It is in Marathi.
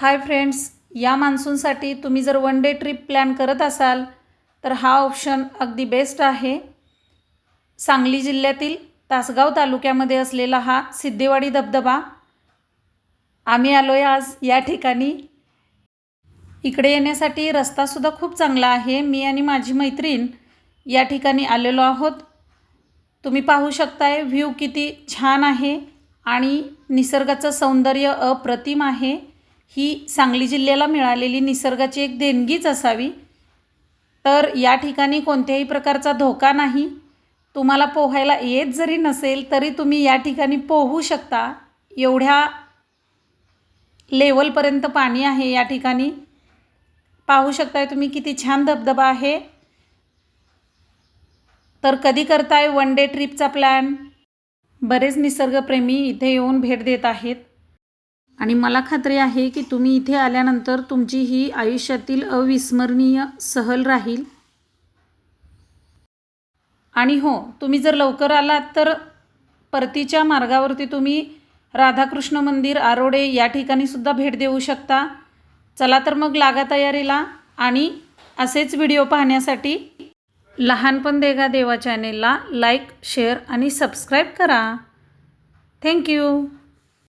हाय फ्रेंड्स, या मान्सूनसाठी तुम्ही जर वन डे ट्रिप प्लॅन करत असाल तर हा ऑप्शन अगदी बेस्ट आहे। सांगली जिल्ह्यातील तासगाव तालुक्यामध्ये असलेला हा सिद्धेवाडी धबधबा आम्ही आलोय आज या ठिकाणी। इकडे येण्यासाठी रस्तासुद्धा खूप चांगला आहे। मी आणि माझी मैत्रीण या ठिकाणी आलेलो आहोत। तुम्ही पाहू शकताय व्ह्यू किती छान आहे आणि निसर्गाचं सौंदर्य अप्रतिम आहे। ही सांगली जिल्ह्याला मिळालेली निसर्गाची एक देणगीच असावी। तर या ठिकाणी कोणत्याही प्रकारचा धोका नाही। तुम्हाला पोहायला येत जरी नसेल तरी तुम्ही या ठिकाणी पोहू शकता। एवढ्या लेवलपर्यंत पाणी आहे या ठिकाणी। पाहू शकताय तुम्ही किती छान धबधबा आहे। तर कधी करताय वन डे ट्रिपचा प्लॅन? बरेच निसर्गप्रेमी इथे येऊन भेट देत आहेत आणि मला खात्री आहे की तुम्ही इथे आल्यानंतर तुमची ही आयुष्यातील अविस्मरणीय सहल राहील। आणि हो, तुम्ही जर लवकर आलात तर परतीच्या मार्गावरती तुम्ही राधाकृष्ण मंदिर आरोडे या ठिकाणी सुद्धा भेट देऊ शकता। चला तर मग लागा तयारीला आणि असेच व्हिडिओ पाहण्यासाठी लहानपण देगा देवा चॅनेलला लाईक, शेअर आणि सबस्क्राईब करा। थँक्यू।